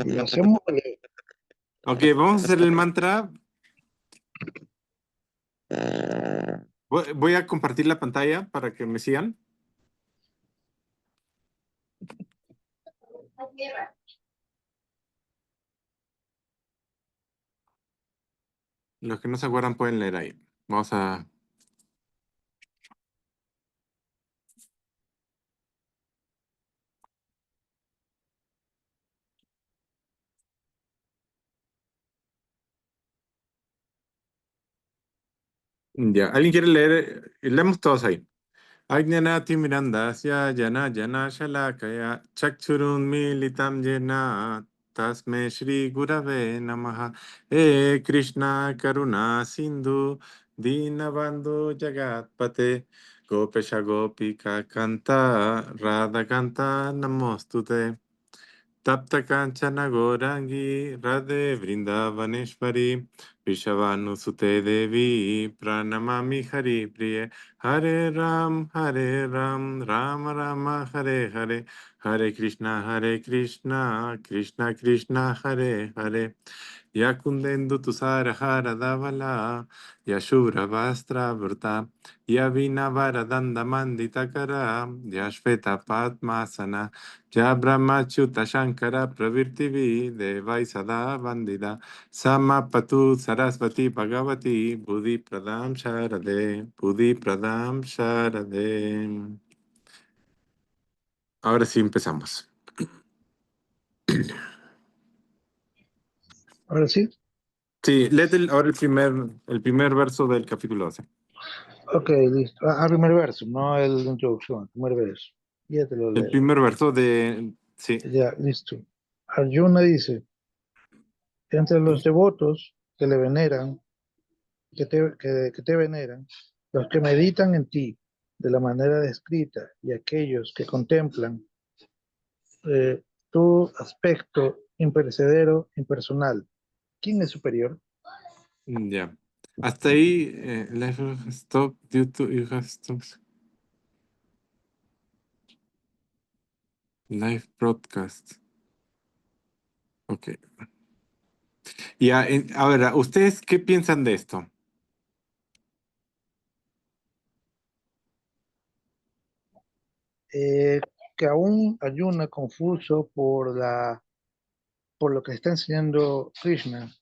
Y hacemos, Ok, vamos a hacer el mantra. Voy a compartir la pantalla para que me sigan. Los que no se acuerdan pueden leer ahí. Vamos a... Ya, ¿alguien quiere leer? Leemos todos ahí. Ajnanati Mirandasya Jana Jana Shalakaya Chakchurun Militam Jena Tasme Shri Gurave Namaha Krishna Karuna Sindhu Dinabandhu Jagatpate Gopesha Gopika Kanta Radha Kanta Namostute Tapta Kanchana Gorangi Radhe Vrindavaneshwari Vishavanusute Devi Pranamami Hari Priye Hare Ram Ram Rama Hare Hare Hare Krishna Krishna Krishna Hare Hare Yakundendu Tusarahara Davala Yashura Vastra Vrta Yavinavara Dandamandita Yashveta Padmasana Ya Brahmachuta Shankara Pravirtivi Devai Sada Vandida Sama Patu Sarasvati Bhagavati Buddhi Pradam Sharade Buddhi Pradam Sharade. Ahora sí empezamos. ahora sí. Sí, léete ahora el primer verso del capítulo 12. Ok, listo. Primer verso, no el de introducción, el primer verso. Ya te lo El leo. primer verso de... Sí. Ya, listo. Arjuna dice, entre los devotos que le veneran, que te veneran, los que meditan en ti de la manera descrita y aquellos que contemplan eh, tu aspecto imperecedero, impersonal, ¿quién es superior? Ya. Hasta ahí, life has stopped due to you have stopped live broadcast. Ok. Ya, a ver, ¿ustedes qué piensan de esto? Eh, que aún Arjuna confuso por lo que está enseñando Krishna,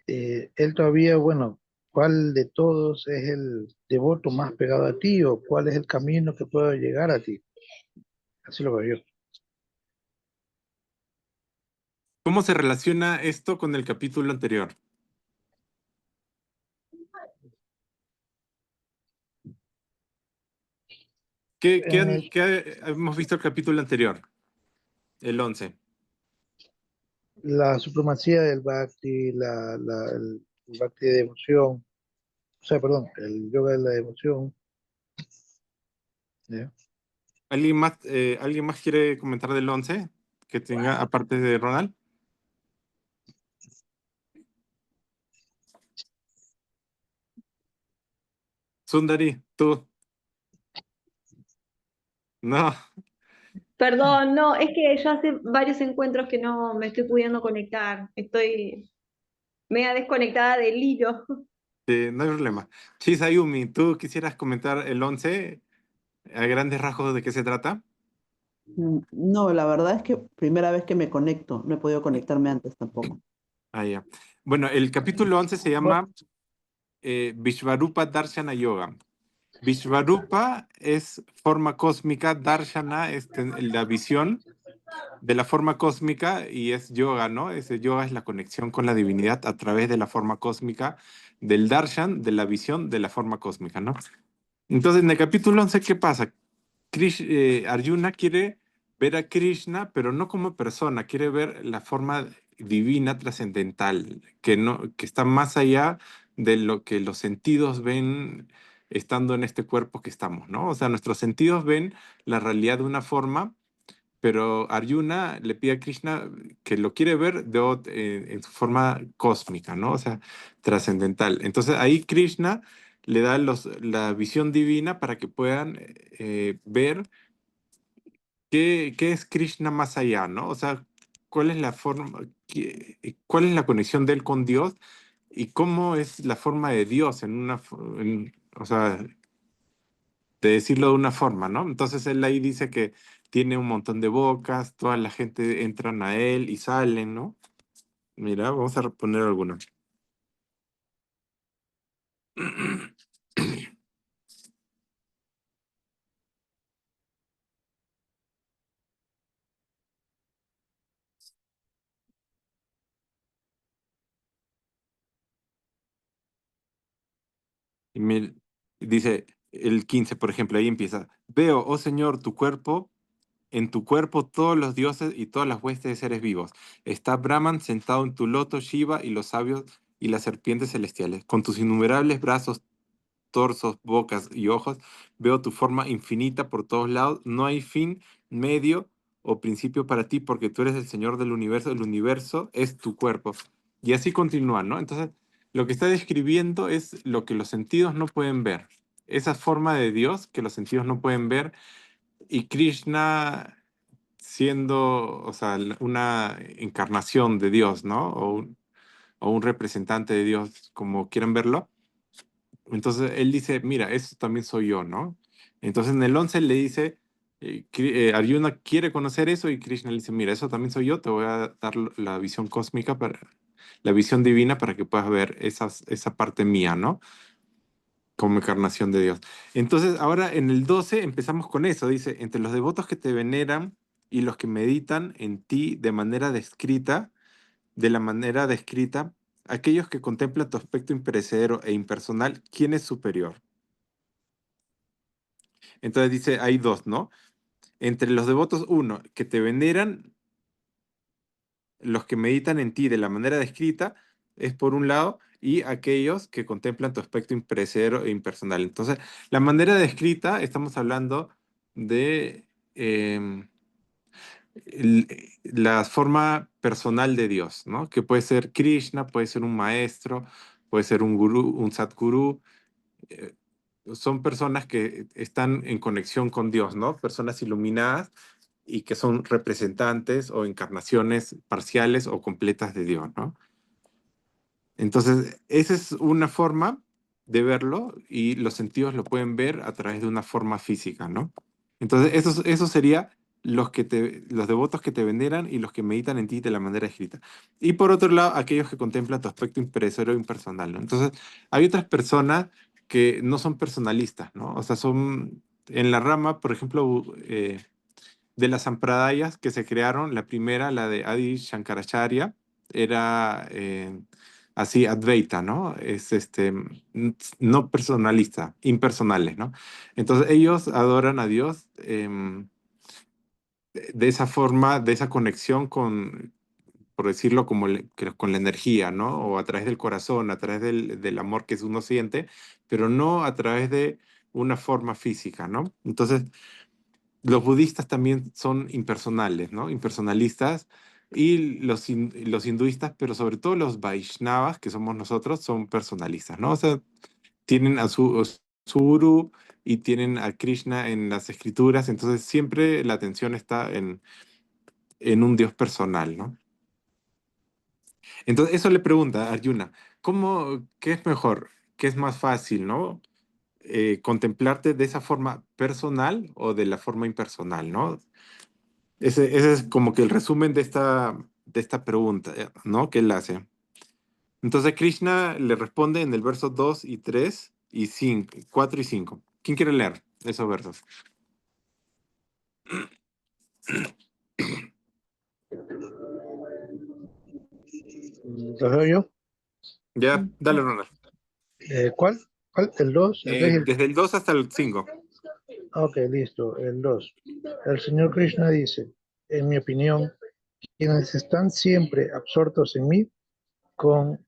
él todavía, bueno, ¿cuál de todos es el devoto más pegado a ti o cuál es el camino que puede llegar a ti? Así lo veo yo. ¿Cómo se relaciona esto con el capítulo anterior? En el- ¿Qué hemos visto el capítulo anterior? El 11. la supremacía del bhakti, el bhakti de devoción, o sea, perdón, el yoga de la devoción, ¿ya? ¿Alguien más quiere comentar del 11? Que tenga, aparte de Ronald. Sundari, tú. No. Perdón, no, es que yo hace varios encuentros que no me estoy pudiendo conectar. Estoy media desconectada del hilo. No hay problema. Chisayumi, ¿tú quisieras comentar el 11 a grandes rasgos de qué se trata? No, la verdad es que primera vez que me conecto, no he podido conectarme antes tampoco. Ah, ya. Bueno, el capítulo 11 se Bueno, llama Vishvarupa Darshana Yoga. Vishvarupa es forma cósmica, Darshana es la visión de la forma cósmica y es yoga, ¿no? Ese yoga es la conexión con la divinidad a través de la forma cósmica, del darshan, de la visión de la forma cósmica, ¿no? Entonces, en el capítulo 11, ¿qué pasa? Arjuna quiere ver a Krishna, pero no como persona, quiere ver la forma divina trascendental, que, no, que está más allá de lo que los sentidos ven estando en este cuerpo que estamos, ¿no? O sea, nuestros sentidos ven la realidad de una forma, pero Arjuna le pide a Krishna que lo quiere ver en su forma cósmica, ¿no? O sea, trascendental. Entonces ahí Krishna le da la visión divina para que puedan ver qué es Krishna más allá, ¿no? O sea, cuál es la forma, cuál es la conexión de él con Dios y cómo es la forma de Dios o sea, de decirlo de una forma, ¿no? Entonces él ahí dice que tiene un montón de bocas, toda la gente entran a él y salen, ¿no? Mira, vamos a poner algunas. Y dice el 15, por ejemplo, ahí empieza. Veo, oh Señor, en tu cuerpo todos los dioses y todas las huestes de seres vivos. Está Brahman sentado en tu loto, Shiva y los sabios y las serpientes celestiales. Con tus innumerables brazos, torsos, bocas y ojos, veo tu forma infinita por todos lados. No hay fin, medio o principio para ti porque tú eres el Señor del universo. El universo es tu cuerpo. Y así continúa, ¿no? Entonces, lo que está describiendo es lo que los sentidos no pueden ver. Esa forma de Dios que los sentidos no pueden ver y Krishna siendo, o sea, una encarnación de Dios, ¿no? O un representante de Dios, como quieran verlo. Entonces él dice, mira, eso también soy yo, ¿no? Entonces en el 11 le dice, Arjuna quiere conocer eso y Krishna le dice, mira, eso también soy yo, te voy a dar la visión cósmica, la visión divina para que puedas ver esa parte mía, ¿no? Como encarnación de Dios. Entonces, ahora en el 12 empezamos con eso. Dice, entre los devotos que te veneran y los que meditan en ti de la manera descrita, aquellos que contemplan tu aspecto imperecedero e impersonal, ¿quién es superior? Entonces dice, hay dos, ¿no? Entre los devotos, uno, que te veneran, los que meditan en ti de la manera descrita, es por un lado, y aquellos que contemplan tu aspecto imperecedero e impersonal. Entonces, la manera descrita, estamos hablando de la forma personal de Dios, ¿no? Que puede ser Krishna, puede ser un maestro, puede ser un gurú, un sadgurú. eh, Son personas que están en conexión con Dios, ¿no? Personas iluminadas y que son representantes o encarnaciones parciales o completas de Dios, ¿no? Entonces, esa es una forma de verlo y los sentidos lo pueden ver a través de una forma física, ¿no? Entonces, eso sería los devotos que te veneran y los que meditan en ti de la manera escrita. Y por otro lado, aquellos que contemplan tu aspecto imperecedero e impersonal, ¿no? Entonces, hay otras personas que no son personalistas, ¿no? O sea, son en la rama, por ejemplo, de las sampradayas que se crearon, la primera, la de Adi Shankaracharya, era así Advaita, ¿no? Es no personalista, impersonales, ¿no? Entonces ellos adoran a Dios de esa forma, de esa conexión con, por decirlo, como con la energía, ¿no? O a través del corazón, a través del amor que uno siente, pero no a través de una forma física, ¿no? Entonces, los budistas también son impersonales, ¿no? Impersonalistas. Y los hinduistas, pero sobre todo los Vaishnavas, que somos nosotros, son personalistas, ¿no? O sea, tienen a su gurú y tienen a Krishna en las escrituras, entonces siempre la atención está en un Dios personal, ¿no? Entonces, eso le pregunta a Arjuna, ¿qué es mejor? ¿Qué es más fácil, ¿no? Contemplarte de esa forma personal o de la forma impersonal, ¿no? Ese es como que el resumen de esta pregunta, ¿no? Que él hace. Entonces Krishna le responde en el verso 2 y 3 y 5, 4 y 5. ¿Quién quiere leer esos versos? ¿Lo veo yo? Ya, dale, Ronald. ¿Cuál? ¿Cuál? ¿El 2? ¿El 3? Desde el 2 hasta el 5. Ok, listo. El 2. El Señor Krishna dice, en mi opinión, quienes están siempre absortos en mí con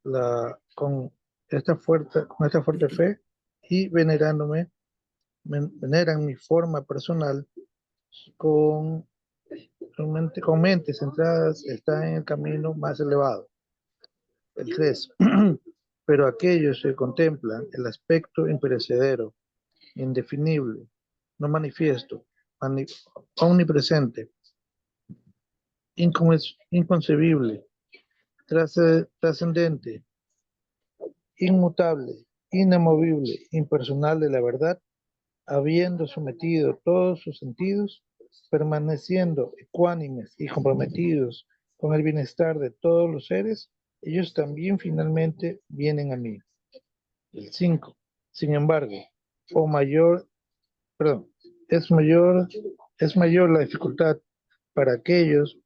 con esta fuerte fe y venerándome, veneran mi forma personal con, con mentes centradas, están en el camino más elevado. El 3. Pero aquellos que contemplan el aspecto imperecedero, indefinible, no manifiesto, omnipresente, inconcebible, trascendente, inmutable, inamovible, impersonal de la verdad, habiendo sometido todos sus sentidos, permaneciendo ecuánimes y comprometidos con el bienestar de todos los seres, ellos también finalmente vienen a mí. El 5. Sin embargo, o mayor, perdón, es mayor, es mayor la dificultad para aquellos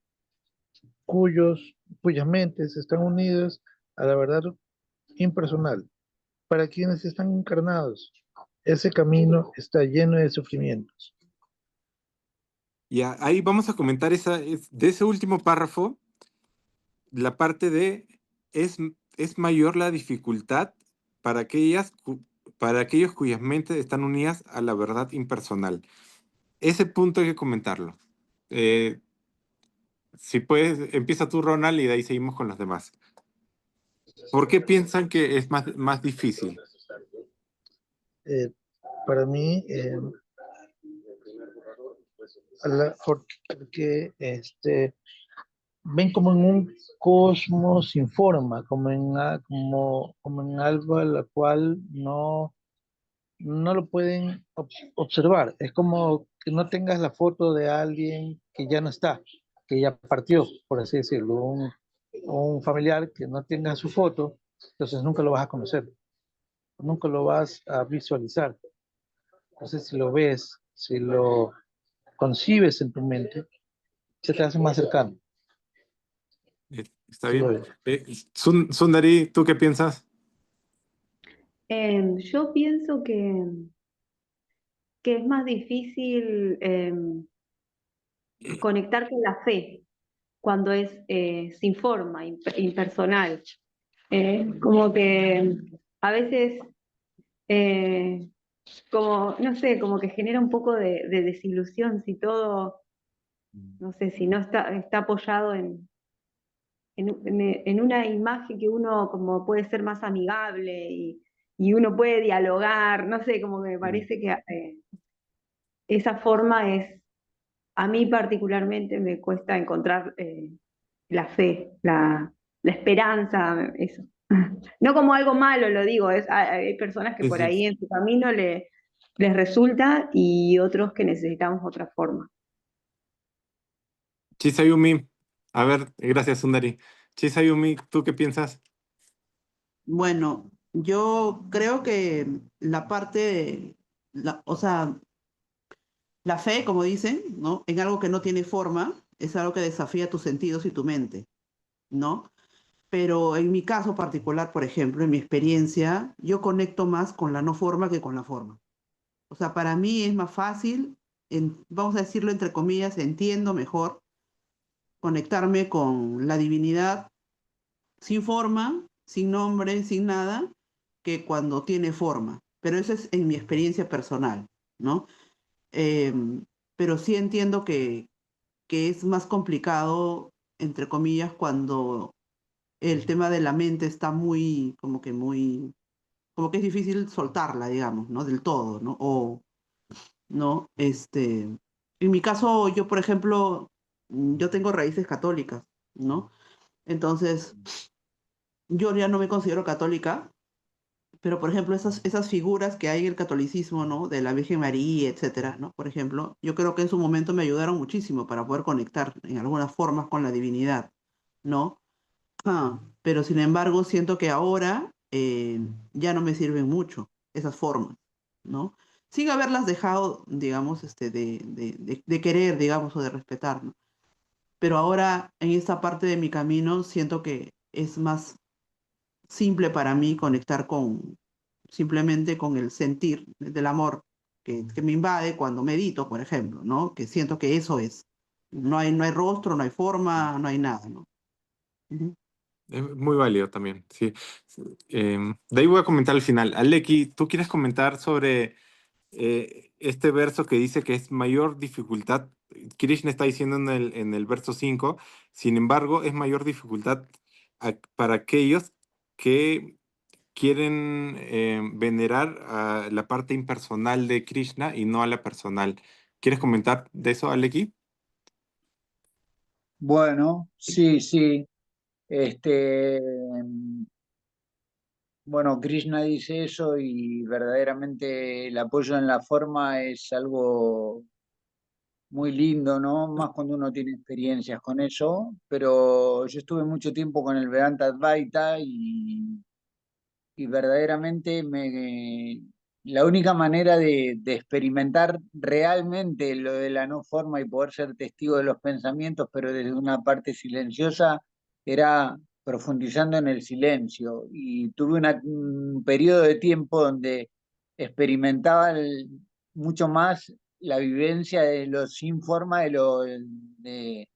cuyas mentes están unidas a la verdad impersonal. Para quienes están encarnados, ese camino está lleno de sufrimientos. Y ahí vamos a comentar de ese último párrafo, la parte de es mayor la dificultad para para aquellos cuyas mentes están unidas a la verdad impersonal. Ese punto hay que comentarlo. Si puedes, empieza tú, Ronald, y de ahí seguimos con los demás. ¿Por qué piensan que es más difícil? Eh, para mí, porque ven como en un cosmos sin forma, como en algo a la cual no lo pueden observar. Es como que no tengas la foto de alguien que ya no está, que ya partió, por así decirlo, un familiar que no tenga su foto, entonces nunca lo vas a conocer, nunca lo vas a visualizar. Entonces si lo ves, si lo concibes en tu mente, se te hace más cercano. ¿Está Sí lo bien? ves. Sundari, ¿tú qué piensas? Yo pienso que es más difícil conectar con la fe cuando es sin forma, impersonal. Como que a veces, eh, como, no sé, como que genera un poco de desilusión si todo, no sé, si no está apoyado en una imagen que uno como puede ser más amigable y uno puede dialogar, no sé, como que me parece que esa forma es, a mí particularmente me cuesta encontrar la fe, la esperanza, eso. No como algo malo, lo digo, hay personas que Sí, por sí. ahí en su camino les resulta y otros que necesitamos otra forma. Chisayumi, a ver, gracias, Sundari. Chisayumi, ¿tú qué piensas? Bueno, yo creo que la parte, o sea, la fe, como dicen, ¿no? En algo que no tiene forma, es algo que desafía tus sentidos y tu mente, ¿no? Pero en mi caso particular, por ejemplo, en mi experiencia, yo conecto más con la no forma que con la forma. O sea, para mí es más fácil, vamos a decirlo entre comillas, entiendo mejor conectarme con la divinidad sin forma, sin nombre, sin nada, que cuando tiene forma. Pero eso es en mi experiencia personal, ¿no? Pero sí entiendo que es más complicado, entre comillas, cuando el tema de la mente está como que es difícil soltarla, digamos, ¿no? Del todo, ¿no? O, ¿no? En mi caso, yo, por ejemplo, yo tengo raíces católicas, ¿no? Entonces, yo ya no me considero católica, pero, por ejemplo, esas figuras que hay en el catolicismo, ¿no? De la Virgen María, etcétera, ¿no? Por ejemplo, yo creo que en su momento me ayudaron muchísimo para poder conectar en algunas formas con la divinidad, ¿no? Pero sin embargo, siento que ahora ya no me sirven mucho esas formas, ¿no? Sin haberlas dejado, digamos, de querer, digamos, o de respetar, ¿no? Pero ahora, en esta parte de mi camino, siento que es más simple para mí conectar simplemente con el sentir del amor que me invade cuando medito, por ejemplo, ¿no? Que siento que eso es. No hay rostro, no hay forma, no hay nada, ¿no? Ujú. Es muy válido también, sí. De ahí voy a comentar al final. Aleki, ¿tú quieres comentar sobre este verso que dice que es mayor dificultad? Krishna está diciendo en el verso 5, sin embargo, es mayor dificultad para aquellos que quieren venerar a la parte impersonal de Krishna y no a la personal. ¿Quieres comentar de eso, Aleki? Bueno, sí, sí. Este, bueno, Krishna dice eso y verdaderamente el apoyo en la forma es algo muy lindo, ¿no? Más cuando uno tiene experiencias con eso, pero yo estuve mucho tiempo con el Vedanta Advaita y verdaderamente la única manera de experimentar realmente lo de la no forma y poder ser testigo de los pensamientos, pero desde una parte silenciosa, era profundizando en el silencio. Y tuve un periodo de tiempo donde experimentaba mucho más la vivencia de lo sin forma, de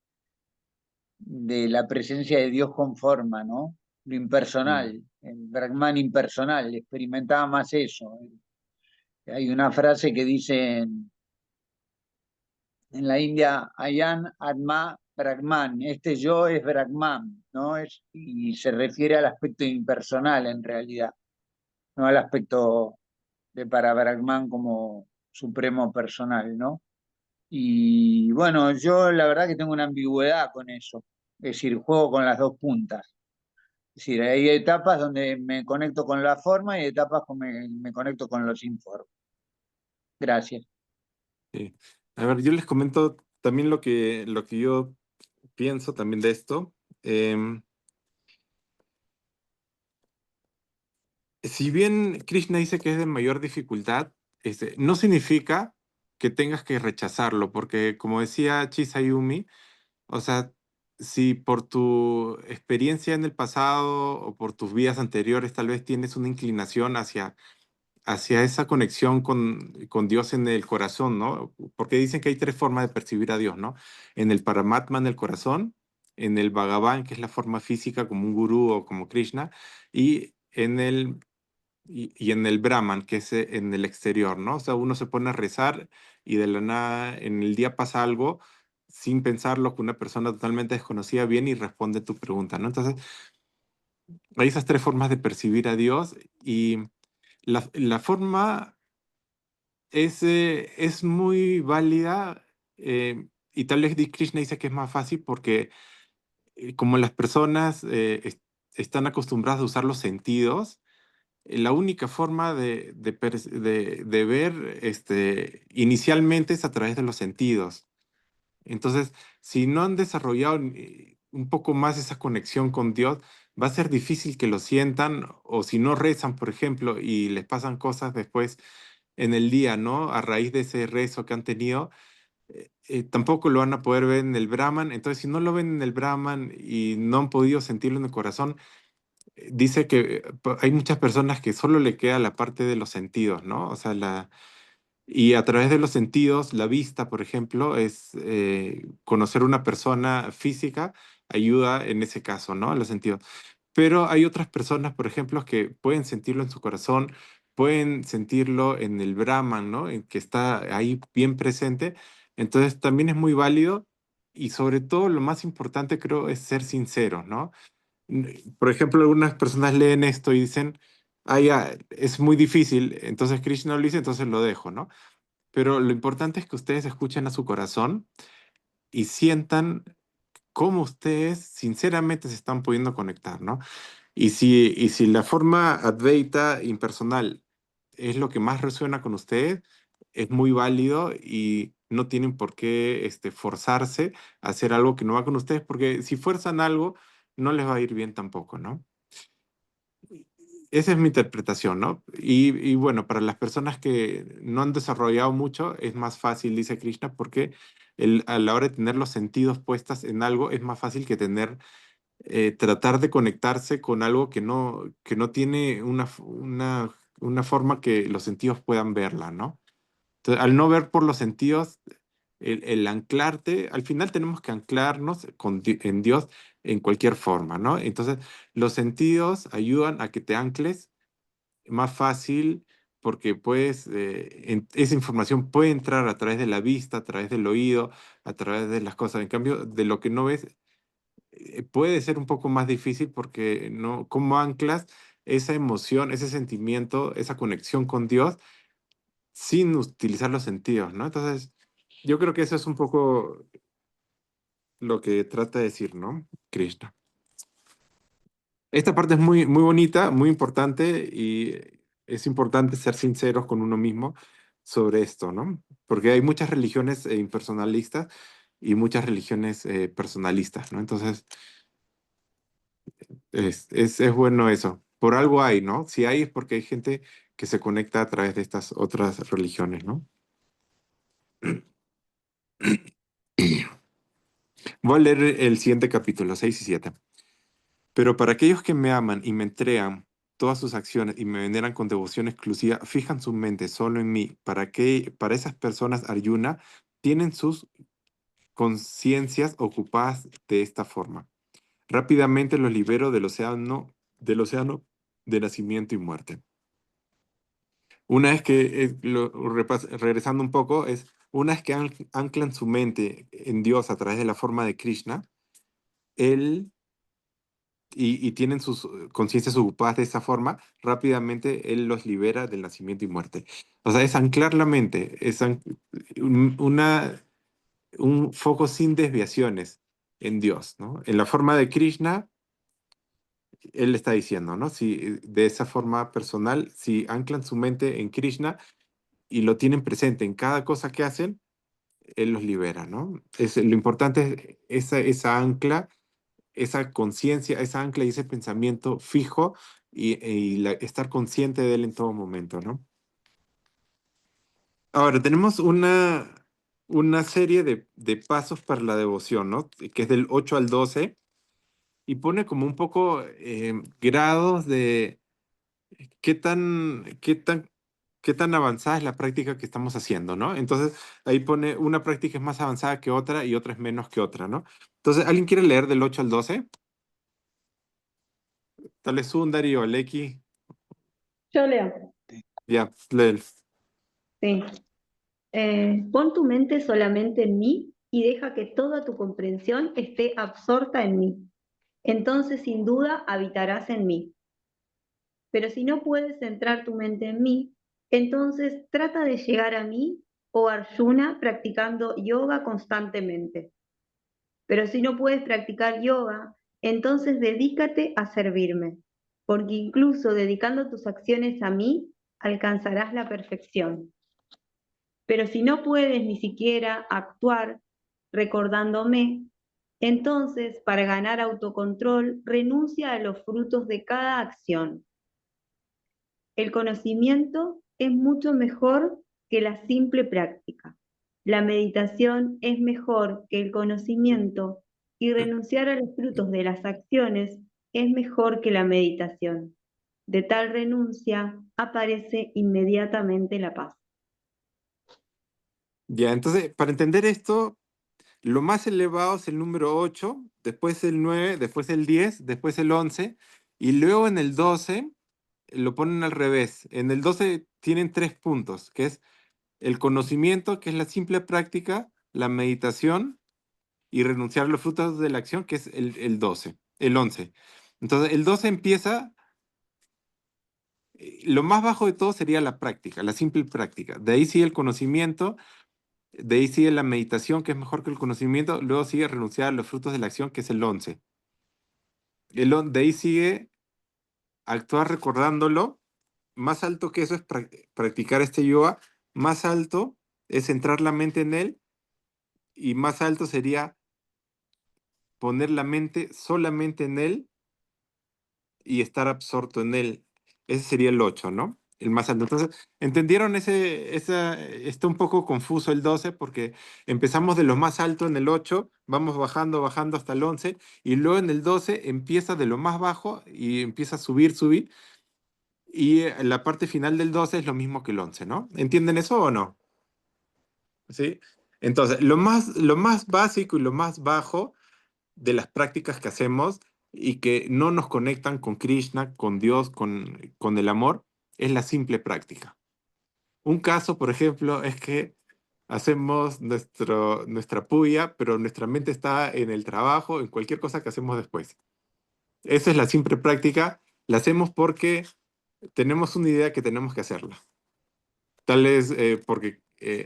la presencia de Dios con forma, ¿no? Lo Mm. impersonal, el Brahman impersonal, experimentaba más eso. Hay una frase que dice en la India, Ayan Atma Brahman, este yo es Brahman, ¿no? Y se refiere al aspecto impersonal en realidad, no al aspecto de para Brahman como supremo personal, ¿no? Y bueno, yo la verdad que tengo una ambigüedad con eso, es decir, juego con las dos puntas. Es decir, hay etapas donde me conecto con la forma y etapas donde me conecto con los informes. Gracias. Sí. A ver, yo les comento también lo que yo pienso también de esto. Em, si bien Krishna dice que es de mayor dificultad, no significa que tengas que rechazarlo, porque como decía Chisayumi, o sea, si por tu experiencia en el pasado o por tus vidas anteriores tal vez tienes una inclinación hacia esa conexión con Dios en el corazón, ¿no? Porque dicen que hay tres formas de percibir a Dios, ¿no? En el Paramatma, en el corazón, en el Bhagavan, que es la forma física como un gurú o como Krishna, y y en el Brahman, que es en el exterior, ¿no? O sea, uno se pone a rezar y de la nada en el día pasa algo sin pensarlo que una persona totalmente desconocida viene y responde tu pregunta, ¿no? Entonces, hay esas tres formas de percibir a Dios y la forma es muy válida y tal vez Krishna dice que es más fácil porque como las personas están acostumbradas a usar los sentidos, la única forma de ver inicialmente es a través de los sentidos. Entonces, si no han desarrollado un poco más esa conexión con Dios, va a ser difícil que lo sientan o si no rezan, por ejemplo, y les pasan cosas después en el día, ¿no? A raíz de ese rezo que han tenido, tampoco lo van a poder ver en el Brahman. Entonces, si no lo ven en el Brahman y no han podido sentirlo en el corazón, dice que hay muchas personas que solo le queda la parte de los sentidos, ¿no? O sea, y a través de los sentidos, la vista, por ejemplo, es conocer una persona física, ayuda en ese caso, ¿no? A los sentidos. Pero hay otras personas, por ejemplo, que pueden sentirlo en su corazón, pueden sentirlo en el Brahman, ¿no? En que está ahí bien presente. Entonces también es muy válido y sobre todo lo más importante creo es ser sincero, ¿no? Por ejemplo, algunas personas leen esto y dicen, ah, ya, es muy difícil, entonces Krishna lo dice, entonces lo dejo, ¿no? Pero lo importante es que ustedes escuchen a su corazón y sientan cómo ustedes sinceramente se están pudiendo conectar, ¿no? Y si la forma Advaita impersonal es lo que más resuena con ustedes, es muy válido y no tienen por qué forzarse a hacer algo que no va con ustedes, porque si fuerzan algo, no les va a ir bien tampoco, ¿no? Esa es mi interpretación, ¿no? Y bueno, para las personas que no han desarrollado mucho, es más fácil, dice Krishna, porque a la hora de tener los sentidos puestos en algo, es más fácil que tratar de conectarse con algo que no tiene una forma que los sentidos puedan verla, ¿no? Entonces, al no ver por los sentidos, el anclarte, al final tenemos que anclarnos en Dios en cualquier forma, ¿no? Entonces, los sentidos ayudan a que te ancles más fácil porque puedes, esa información puede entrar a través de la vista, a través del oído, a través de las cosas. En cambio, de lo que no ves, puede ser un poco más difícil porque no, ¿cómo anclas esa emoción, ese sentimiento, esa conexión con Dios sin utilizar los sentidos, ¿no? Entonces, yo creo que eso es un poco lo que trata de decir, ¿no? Krishna. Esta parte es muy, muy bonita, muy importante y es importante ser sinceros con uno mismo sobre esto, ¿no? Porque hay muchas religiones impersonalistas y muchas religiones personalistas, ¿no? Entonces, es bueno eso. Por algo hay, ¿no? Si hay es porque hay gente que se conecta a través de estas otras religiones, ¿no? Voy a leer el siguiente capítulo, 6 y 7. Pero para aquellos que me aman y me entregan todas sus acciones y me veneran con devoción exclusiva, fijan su mente solo en mí. Para esas personas, Arjuna, tienen sus conciencias ocupadas de esta forma. Rápidamente los libero del océano de nacimiento y muerte. Una vez que, regresando un poco, una vez que anclan su mente en Dios a través de la forma de Krishna, él y tienen sus conciencias ocupadas de esa forma, rápidamente él los libera del nacimiento y muerte. O sea, es anclar la mente, es un foco sin desviaciones en Dios, ¿no? En la forma de Krishna, él está diciendo, ¿no? Si de esa forma personal, si anclan su mente en Krishna y lo tienen presente en cada cosa que hacen, él los libera, ¿no? Lo importante es esa ancla, esa conciencia, esa ancla y ese pensamiento fijo y estar consciente de él en todo momento, ¿no? Ahora, tenemos una serie de pasos para la devoción, ¿no? Que es del 8 al 12 y pone como un poco grados de qué tan, qué tan, qué tan avanzada es la práctica que estamos haciendo, ¿no? Entonces, ahí pone una práctica es más avanzada que otra y otra es menos que otra, ¿no? Entonces, ¿alguien quiere leer del 8 al 12? Tal vez Sundari o Leki. Yo leo. Ya, léelo. Sí. Pon tu mente solamente en mí y deja que toda tu comprensión esté absorta en mí. Entonces, sin duda, habitarás en mí. Pero si no puedes centrar tu mente en mí, entonces trata de llegar a mí o Arjuna practicando yoga constantemente. Pero si no puedes practicar yoga, entonces dedícate a servirme, porque incluso dedicando tus acciones a mí, alcanzarás la perfección. Pero si no puedes ni siquiera actuar recordándome, entonces para ganar autocontrol renuncia a los frutos de cada acción. El conocimiento es mucho mejor que la simple práctica. La meditación es mejor que el conocimiento y renunciar a los frutos de las acciones es mejor que la meditación. De tal renuncia aparece inmediatamente la paz. Ya, entonces, para entender esto, lo más elevado es el número 8, después el 9, después el 10, después el 11, y luego en el 12 lo ponen al revés. En el 12 tienen 3 puntos, que es el conocimiento, que es la simple práctica, la meditación y renunciar a los frutos de la acción, que es el 12, el 11. Entonces, el 12 empieza, lo más bajo de todo sería la práctica, la simple práctica. De ahí sigue el conocimiento, de ahí sigue la meditación, que es mejor que el conocimiento, luego sigue renunciar a los frutos de la acción, que es el 11. De ahí sigue actuar recordándolo. Más alto que eso es practicar este yoga, más alto es centrar la mente en él y más alto sería poner la mente solamente en él y estar absorto en él. Ese sería el 8, ¿no? El más alto. Entonces, ¿entendieron está un poco confuso el 12 porque empezamos de lo más alto en el 8, vamos bajando, bajando hasta el 11 y luego en el 12 empieza de lo más bajo y empieza a subir, subir y la parte final del 12 es lo mismo que el 11, ¿no? ¿Entienden eso o no? ¿Sí? Entonces, lo más básico y lo más bajo de las prácticas que hacemos y que no nos conectan con Krishna, con Dios, con el amor, es la simple práctica. Un caso, por ejemplo, es que hacemos nuestra puya, pero nuestra mente está en el trabajo, en cualquier cosa que hacemos después. Esa es la simple práctica. La hacemos porque tenemos una idea que tenemos que hacerla. Tal vez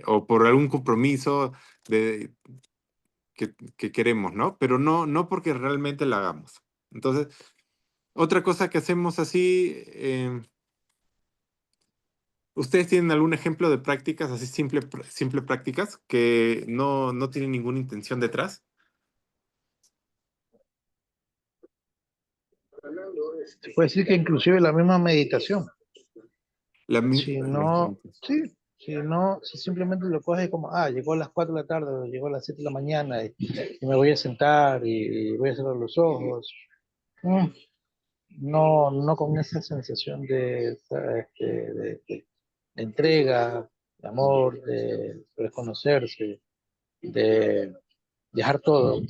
o por algún compromiso de, que queremos, ¿no? Pero no porque realmente la hagamos. Entonces, otra cosa que hacemos así, ¿ustedes tienen algún ejemplo de prácticas así simple prácticas que no tienen ninguna intención detrás? Se puede decir que inclusive la misma meditación. Si no, Exactamente. sí, si simplemente lo coges como, llegó a las 4 de la tarde o llegó a las 7 de la mañana y me voy a sentar y voy a cerrar los ojos. Mm, no con esa sensación de entrega, de amor, de reconocerse, de dejar todo.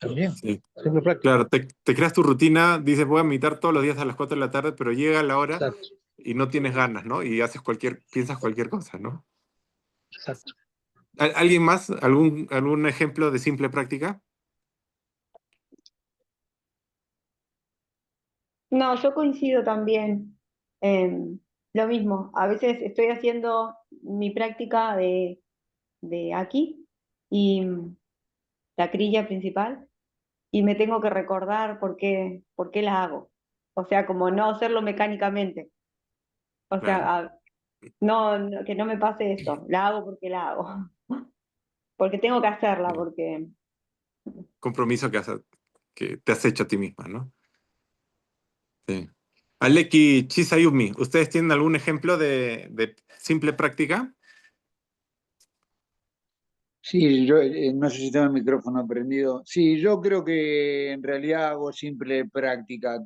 También, Sí. simple práctica. Claro, te creas tu rutina, dices voy a meditar todos los días a las 4 de la tarde, pero llega la hora Exacto, y no tienes ganas, ¿no? Y piensas cualquier cosa, ¿no? exacto. ¿Alguien más? ¿Algún ejemplo de simple práctica? No, yo coincido también. Lo mismo, a veces estoy haciendo mi práctica de aquí y la crilla principal y me tengo que recordar por qué la hago. O sea, como no hacerlo mecánicamente. O Claro, sea, que no me pase esto. La hago porque la hago. Porque tengo que hacerla, sí. porque Compromiso que te has hecho a ti misma, ¿no? Sí. Aleki Chisayumi, ¿ustedes tienen algún ejemplo de simple práctica? Sí, yo no sé si tengo el micrófono prendido. Sí, yo creo que en realidad hago simple práctica.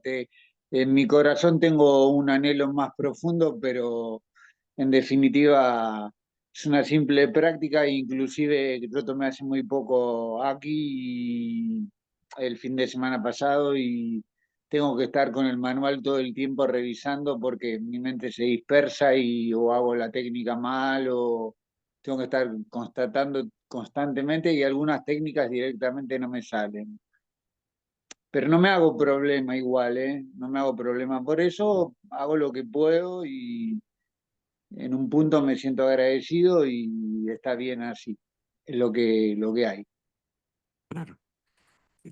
En mi corazón tengo un anhelo más profundo, pero en definitiva es una simple práctica. Inclusive yo tomé hace muy poco aquí el fin de semana pasado y tengo que estar con el manual todo el tiempo revisando porque mi mente se dispersa y o hago la técnica mal o tengo que estar constatando constantemente y algunas técnicas directamente no me salen. Pero no me hago problema igual, ¿eh? No me hago problema. Por eso hago lo que puedo y en un punto me siento agradecido y está bien así. Es lo que hay. Claro.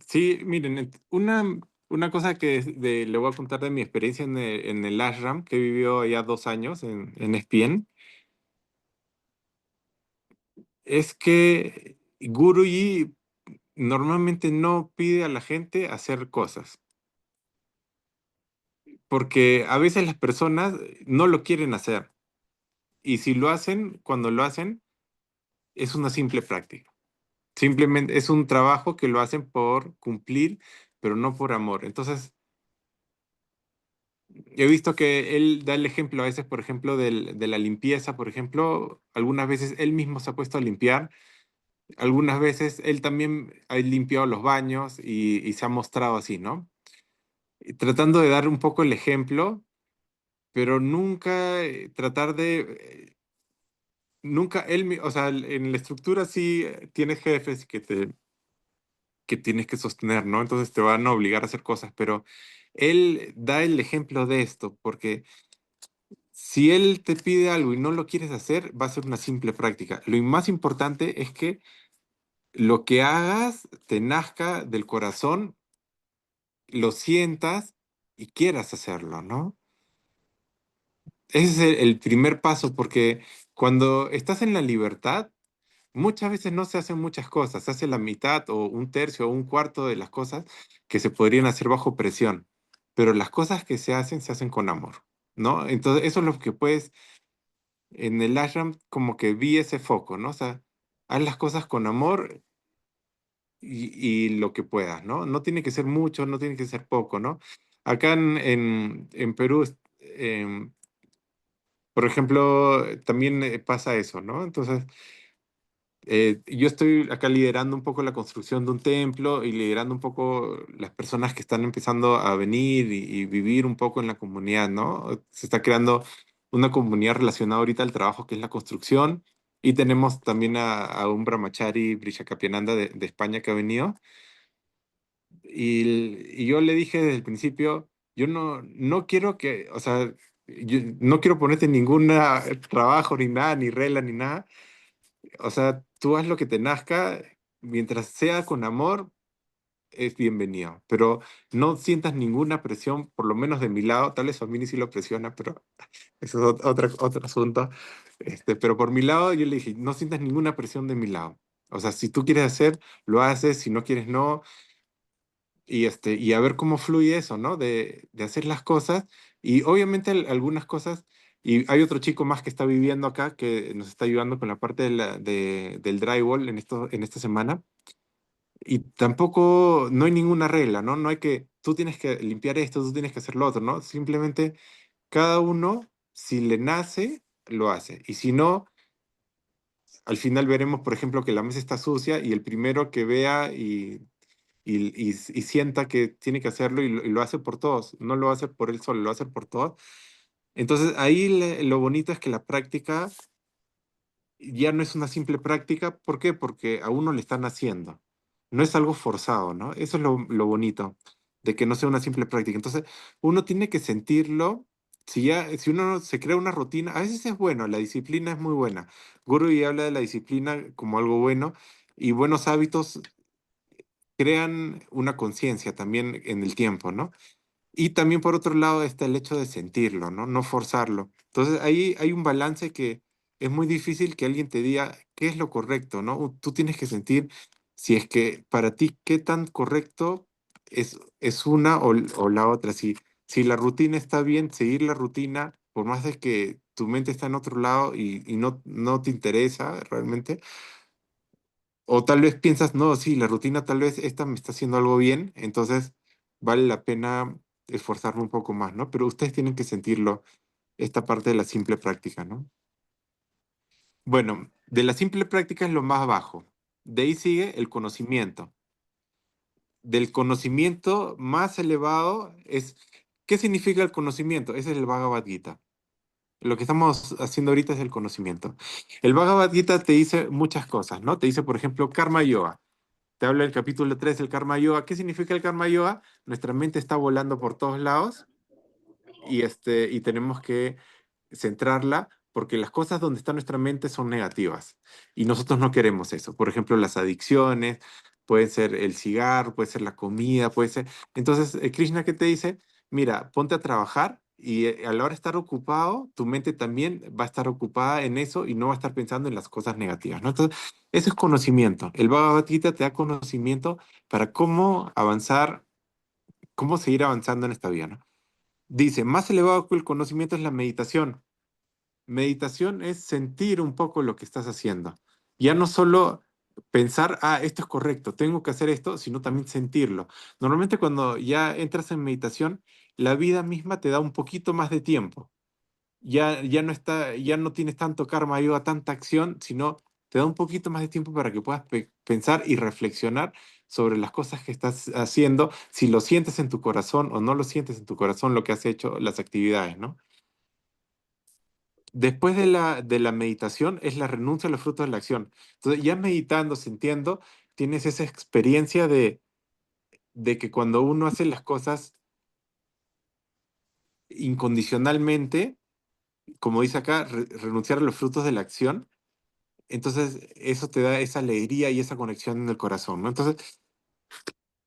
Sí, miren, una cosa le voy a contar de mi experiencia en el ashram, que vivió ya 2 años en Espien, es que Guruji normalmente no pide a la gente hacer cosas, porque a veces las personas no lo quieren hacer, y si lo hacen, cuando lo hacen, es una simple práctica. Simplemente es un trabajo que lo hacen por cumplir, pero no por amor. Entonces, he visto que él da el ejemplo a veces, por ejemplo, de la limpieza, por ejemplo, algunas veces él mismo se ha puesto a limpiar, algunas veces él también ha limpiado los baños y se ha mostrado así, ¿no? Y tratando de dar un poco el ejemplo, pero nunca tratar nunca o sea, en la estructura sí tienes jefes que tienes que sostener, ¿no? Entonces te van a obligar a hacer cosas, pero él da el ejemplo de esto, porque si él te pide algo y no lo quieres hacer, va a ser una simple práctica. Lo más importante es que lo que hagas te nazca del corazón, lo sientas y quieras hacerlo, ¿no? Ese es el primer paso, porque cuando estás en la libertad, muchas veces no se hacen muchas cosas, se hace la mitad o un tercio o un cuarto de las cosas que se podrían hacer bajo presión, pero las cosas que se hacen con amor, ¿no? Entonces, eso es lo que puedes, en el ashram, como que vi ese foco, ¿no? O sea, haz las cosas con amor y lo que puedas, ¿no? No tiene que ser mucho, no tiene que ser poco, ¿no? Acá en Perú, por ejemplo, también pasa eso, ¿no? Entonces, yo estoy acá liderando un poco la construcción de un templo y liderando un poco las personas que están empezando a venir y vivir un poco en la comunidad, ¿no? Se está creando una comunidad relacionada ahorita al trabajo que es la construcción y tenemos también a un brahmachari Brishakapiananda de España que ha venido y yo le dije desde el principio, yo no quiero que, o sea, yo no quiero ponerte ningún trabajo ni nada, ni regla ni nada, o sea, tú haz lo que te nazca, mientras sea con amor, es bienvenido, pero no sientas ninguna presión, por lo menos de mi lado. Tal vez Famini sí lo presiona, pero eso es otro asunto. Pero por mi lado, yo le dije, no sientas ninguna presión de mi lado. O sea, si tú quieres hacer, lo haces, si no quieres, no. Y a ver cómo fluye eso, ¿no? De hacer las cosas. Y obviamente algunas cosas, y hay otro chico más que está viviendo acá, que nos está ayudando con la parte del drywall en esta semana. Y tampoco, no hay ninguna regla, ¿no? No hay que, tú tienes que limpiar esto, tú tienes que hacer lo otro, ¿no? Simplemente cada uno, si le nace, lo hace. Y si no, al final veremos, por ejemplo, que la mesa está sucia y el primero que vea y sienta que tiene que hacerlo y lo hace por todos, no lo hace por él solo, lo hace por todos. Entonces ahí lo bonito es que la práctica ya no es una simple práctica. ¿Por qué? Porque a uno le están haciendo. No es algo forzado, ¿no? Eso es lo bonito, de que no sea una simple práctica. Entonces, uno tiene que sentirlo. Si uno se crea una rutina, a veces es bueno, la disciplina es muy buena. Guru y habla de la disciplina como algo bueno, y buenos hábitos crean una conciencia también en el tiempo, ¿no? Y también por otro lado está el hecho de sentirlo, ¿no? No forzarlo. Entonces ahí hay un balance que es muy difícil que alguien te diga qué es lo correcto, ¿no? Tú tienes que sentir si es que para ti qué tan correcto es una o la otra. Si la rutina está bien, seguir la rutina, por más de que tu mente está en otro lado y no te interesa realmente, o tal vez piensas, no, sí, la rutina tal vez esta me está haciendo algo bien, entonces vale la pena esforzarme un poco más, ¿no? Pero ustedes tienen que sentirlo, esta parte de la simple práctica, ¿no? Bueno, de la simple práctica es lo más bajo. De ahí sigue el conocimiento. Del conocimiento más elevado es, ¿qué significa el conocimiento? Ese es el Bhagavad Gita. Lo que estamos haciendo ahorita es el conocimiento. El Bhagavad Gita te dice muchas cosas, ¿no? Te dice, por ejemplo, Karma Yoga. Te habla el capítulo 3 del Karma Yoga. ¿Qué significa el Karma Yoga? Nuestra mente está volando por todos lados y tenemos que centrarla porque las cosas donde está nuestra mente son negativas y nosotros no queremos eso. Por ejemplo, las adicciones, puede ser el cigarro, puede ser la comida, puede ser... Entonces, Krishna, ¿qué te dice? Mira, ponte a trabajar y a la hora de estar ocupado, tu mente también va a estar ocupada en eso y no va a estar pensando en las cosas negativas, ¿no? Entonces, eso es conocimiento. El Bhagavad Gita te da conocimiento para cómo avanzar, cómo seguir avanzando en esta vida, ¿no? Dice, más elevado que el conocimiento es la meditación. Meditación es sentir un poco lo que estás haciendo. Ya no solo pensar, esto es correcto, tengo que hacer esto, sino también sentirlo. Normalmente cuando ya entras en meditación, la vida misma te da un poquito más de tiempo. Ya no tienes tanto karma yoga, tanta acción, sino te da un poquito más de tiempo para que puedas pensar y reflexionar sobre las cosas que estás haciendo, si lo sientes en tu corazón o no lo sientes en tu corazón, lo que has hecho, las actividades, ¿no? Después de la meditación es la renuncia a los frutos de la acción. Entonces, ya meditando, sintiendo, tienes esa experiencia de que cuando uno hace las cosas incondicionalmente, como dice acá, renunciar a los frutos de la acción, entonces eso te da esa alegría y esa conexión en el corazón, ¿no? Entonces,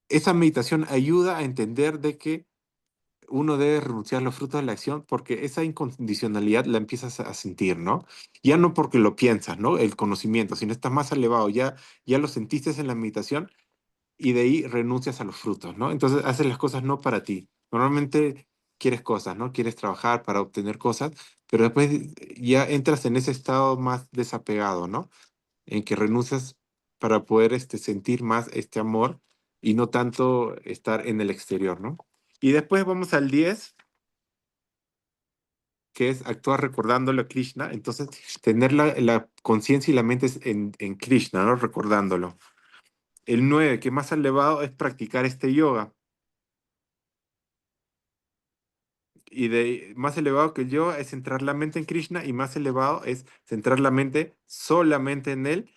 esa meditación ayuda a entender de que uno debe renunciar a los frutos de la acción porque esa incondicionalidad la empiezas a sentir, ¿no? Ya no porque lo piensas, ¿no? El conocimiento, sino estás más elevado, ya lo sentiste en la meditación y de ahí renuncias a los frutos, ¿no? Entonces haces las cosas no para ti. Normalmente quieres cosas, ¿no? Quieres trabajar para obtener cosas, pero después ya entras en ese estado más desapegado, ¿no? En que renuncias para poder sentir más este amor y no tanto estar en el exterior, ¿no? Y después vamos al 10 que es actuar recordándolo a Krishna. Entonces, tener la conciencia y la mente en Krishna, ¿no? Recordándolo. El 9 que más elevado, es practicar este yoga. Y de más elevado que el yoga es centrar la mente en Krishna y más elevado es centrar la mente solamente en él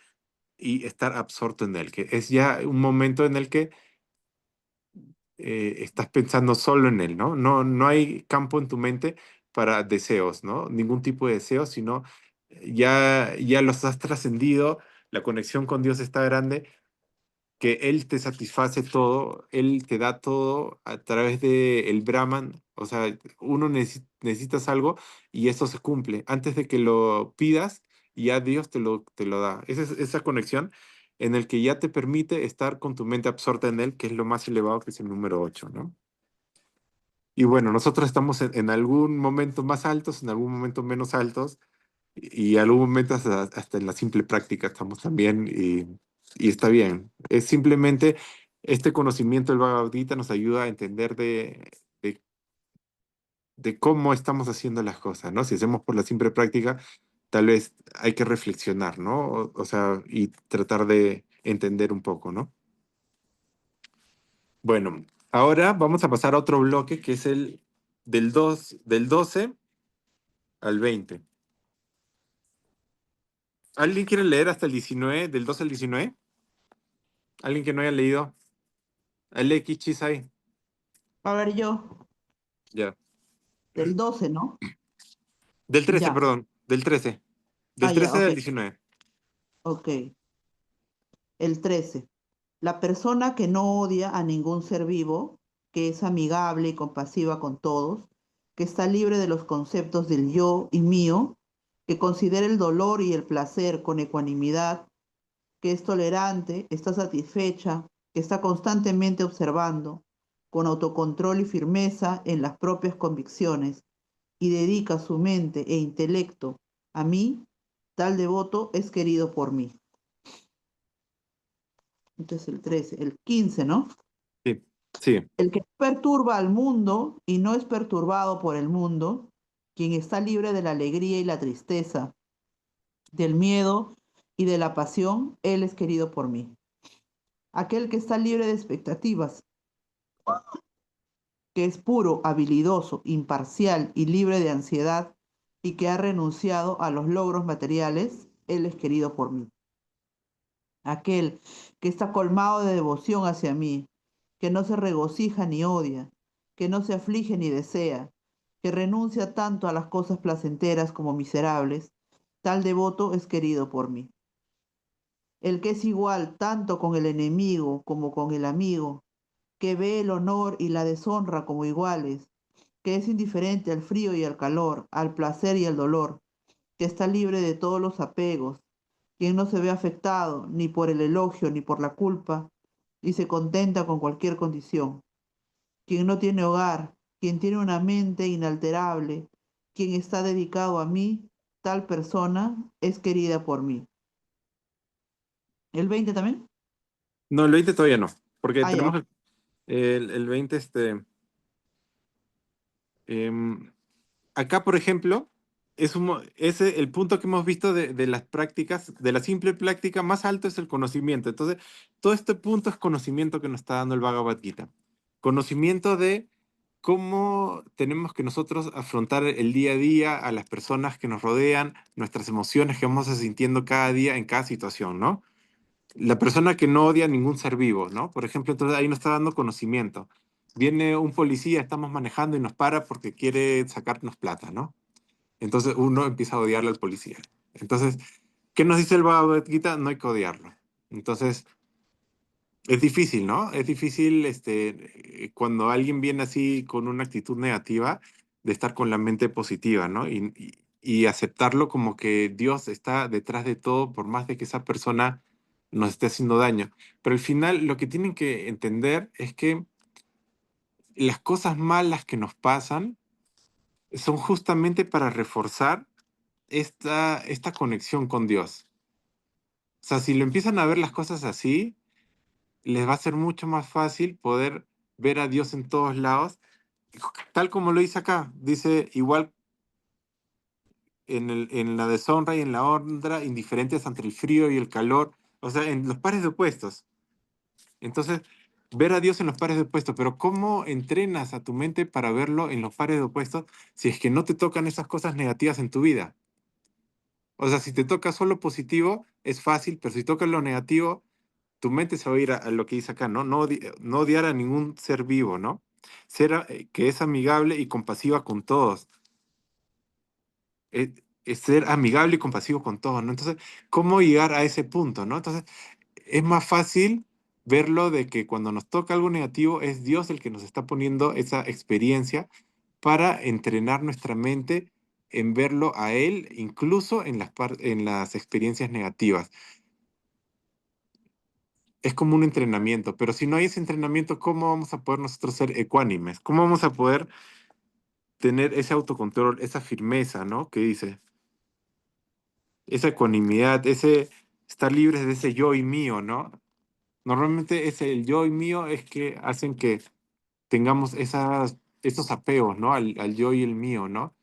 y estar absorto en él, que es ya un momento en el que estás pensando solo en él, ¿no? No hay campo en tu mente para deseos, ¿no? Ningún tipo de deseos, sino ya los has trascendido, la conexión con Dios está grande que Él te satisface todo, Él te da todo a través de el Brahman. O sea, uno necesitas algo y eso se cumple. Antes de que lo pidas, ya Dios te lo da. Esa conexión en el que ya te permite estar con tu mente absorta en Él, que es lo más elevado, que es el número 8, ¿no? Y bueno, nosotros estamos en algún momento más altos, en algún momento menos altos, y algún momento hasta en la simple práctica estamos también, y está bien. Es simplemente este conocimiento del Bhagavad Gita nos ayuda a entender de, de cómo estamos haciendo las cosas, ¿no? Si hacemos por la simple práctica, tal vez hay que reflexionar, ¿no? O sea, y tratar de entender un poco, ¿no? Bueno, ahora vamos a pasar a otro bloque que es el del 12 al 20. ¿Alguien quiere leer hasta el 19, del 12 al 19? ¿Alguien que no haya leído? Lee Kichisai. A ver, yo, Ya. del 12, ¿no? Del 13, Ya. perdón. Del 13. Del Ah, ya, 13 ok. al 19. Ok. El 13. La persona que no odia a ningún ser vivo, que es amigable y compasiva con todos, que está libre de los conceptos del yo y mío, que considera el dolor y el placer con ecuanimidad, que es tolerante, está satisfecha, que está constantemente observando, con autocontrol y firmeza en las propias convicciones, y dedica su mente e intelecto a mí, tal devoto es querido por mí. Entonces el 13, el 15, ¿no? Sí, sí. El que perturba al mundo y no es perturbado por el mundo, quien está libre de la alegría y la tristeza, del miedo y de la pasión, él es querido por mí. Aquel que está libre de expectativas, que es puro, habilidoso, imparcial y libre de ansiedad, y que ha renunciado a los logros materiales, él es querido por mí. Aquel que está colmado de devoción hacia mí, que no se regocija ni odia, que no se aflige ni desea, que renuncia tanto a las cosas placenteras como miserables, tal devoto es querido por mí. El que es igual tanto con el enemigo como con el amigo, que ve el honor y la deshonra como iguales, que es indiferente al frío y al calor, al placer y al dolor, que está libre de todos los apegos, quien no se ve afectado ni por el elogio ni por la culpa, y se contenta con cualquier condición, quien no tiene hogar, quien tiene una mente inalterable, quien está dedicado a mí, tal persona es querida por mí. ¿El 20 también? No, el 20 todavía no. Porque Ah, ya, tenemos ok. el 20, em, acá, por ejemplo, es el punto que hemos visto de las prácticas, de la simple práctica más alto es el conocimiento. Entonces, todo este punto es conocimiento que nos está dando el Bhagavad Gita. Conocimiento de cómo tenemos que nosotros afrontar el día a día a las personas que nos rodean, nuestras emociones que vamos sintiendo cada día en cada situación, ¿no? La persona que no odia a ningún ser vivo, ¿no? Por ejemplo, entonces ahí nos está dando conocimiento. Viene un policía, estamos manejando y nos para porque quiere sacarnos plata, ¿no? Entonces uno empieza a odiarle al policía. Entonces, ¿qué nos dice el Bhagavad Gita? No hay que odiarlo. Entonces, es difícil, ¿no? Es difícil cuando alguien viene así con una actitud negativa, de estar con la mente positiva, ¿no? Y aceptarlo como que Dios está detrás de todo, por más de que esa persona nos esté haciendo daño. Pero al final lo que tienen que entender es que las cosas malas que nos pasan son justamente para reforzar esta conexión con Dios. O sea, si lo empiezan a ver las cosas así, les va a ser mucho más fácil poder ver a Dios en todos lados, tal como lo dice acá. Dice, igual en la deshonra y en la honra, indiferentes ante el frío y el calor, o sea, en los pares de opuestos. Entonces, ver a Dios en los pares de opuestos, pero ¿cómo entrenas a tu mente para verlo en los pares de opuestos si es que no te tocan esas cosas negativas en tu vida? O sea, si te toca solo positivo, es fácil, pero si toca lo negativo, tu mente se va a ir a lo que dice acá, ¿no? No odiar a ningún ser vivo, ¿no? Que es amigable y compasiva con todos. Es ser amigable y compasivo con todos, ¿no? Entonces, ¿cómo llegar a ese punto, ¿no? Entonces, es más fácil verlo de que cuando nos toca algo negativo es Dios el que nos está poniendo esa experiencia para entrenar nuestra mente en verlo a Él, incluso en las experiencias negativas. Es como un entrenamiento, pero si no hay ese entrenamiento, ¿cómo vamos a poder nosotros ser ecuánimes? ¿Cómo vamos a poder tener ese autocontrol, esa firmeza, ¿no? Que dice, esa ecuanimidad, ese estar libres de ese yo y mío, ¿no? Normalmente ese el yo y mío es que hacen que tengamos esos apegos, ¿no? Al yo y el mío, ¿no?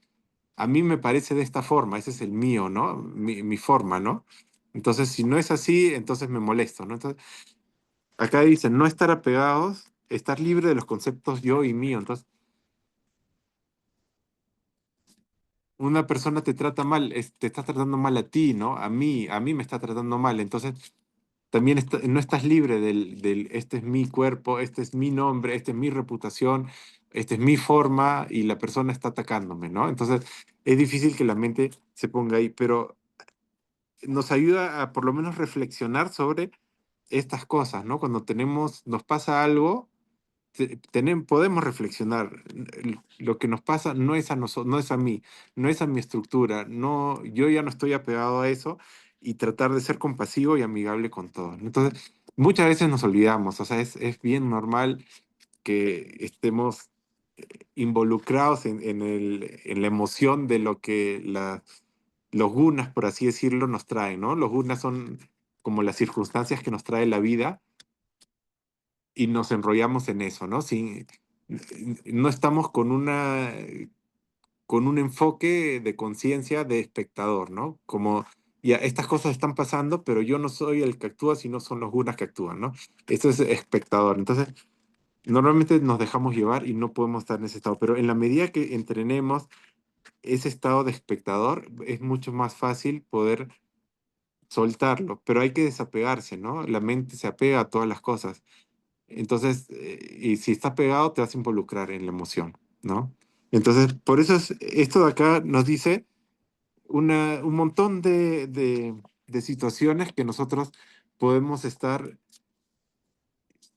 A mí me parece de esta forma, ese es el mío, ¿no? Mi forma, ¿no? Entonces, si no es así, entonces me molesto, ¿no? Entonces, acá dice, no estar apegados, estar libre de los conceptos yo y mío. Entonces, una persona te trata mal, te está tratando mal a ti, ¿no? A mí me está tratando mal. Entonces, también no estás libre este es mi cuerpo, este es mi nombre, esta es mi reputación, esta es mi forma y la persona está atacándome, ¿no? Entonces, es difícil que la mente se ponga ahí, pero nos ayuda a por lo menos reflexionar sobre estas cosas, ¿no? Cuando nos pasa algo, podemos reflexionar. Lo que nos pasa no es a nosotros, no es a mí, no es a mi estructura, no, yo ya no estoy apegado a eso y tratar de ser compasivo y amigable con todos, ¿no? Entonces, muchas veces nos olvidamos, o sea, es bien normal que estemos involucrados en la emoción de lo que los gunas, por así decirlo, nos traen, ¿no? Los gunas son como las circunstancias que nos trae la vida y nos enrollamos en eso, ¿no? No estamos con un enfoque de conciencia de espectador, ¿no? Como, ya, estas cosas están pasando, pero yo no soy el que actúa, sino son los gunas que actúan, ¿no? Esto es espectador. Entonces, normalmente nos dejamos llevar y no podemos estar en ese estado, pero en la medida que entrenemos ese estado de espectador, es mucho más fácil poder soltarlo, pero hay que desapegarse, ¿no? La mente se apega a todas las cosas. Entonces, y si estás pegado, te vas a involucrar en la emoción, ¿no? Entonces, por eso esto de acá nos dice un montón de situaciones que nosotros podemos estar,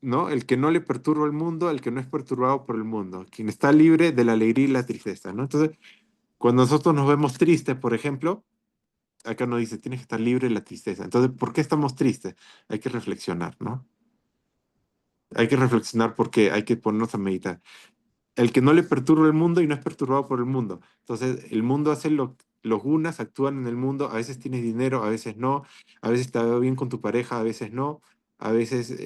¿no? El que no le perturba el mundo, el que no es perturbado por el mundo, quien está libre de la alegría y la tristeza, ¿no? Entonces, cuando nosotros nos vemos tristes, por ejemplo, acá nos dice, tienes que estar libre de la tristeza. Entonces, ¿por qué estamos tristes? Hay que reflexionar, ¿no? Hay que reflexionar porque hay que ponernos a meditar. El que no le perturba el mundo y no es perturbado por el mundo. Entonces, el mundo hace los gunas actúan en el mundo, a veces tienes dinero, a veces no, a veces te va bien con tu pareja, a veces no, a veces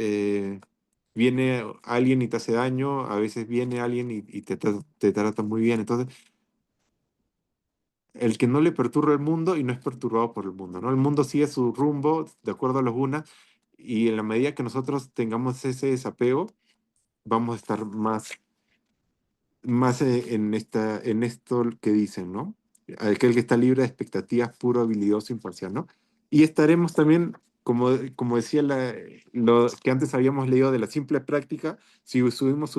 viene alguien y te hace daño, a veces viene alguien y te trata muy bien. Entonces, el que no le perturba el mundo y no es perturbado por el mundo, ¿no? El mundo sigue su rumbo de acuerdo a los gunas y en la medida que nosotros tengamos ese desapego, vamos a estar más en esto que dicen, ¿no? Aquel que está libre de expectativas, puro, habilidoso, imparcial, ¿no? Y estaremos también, como decía lo que antes habíamos leído de la simple práctica, si subimos,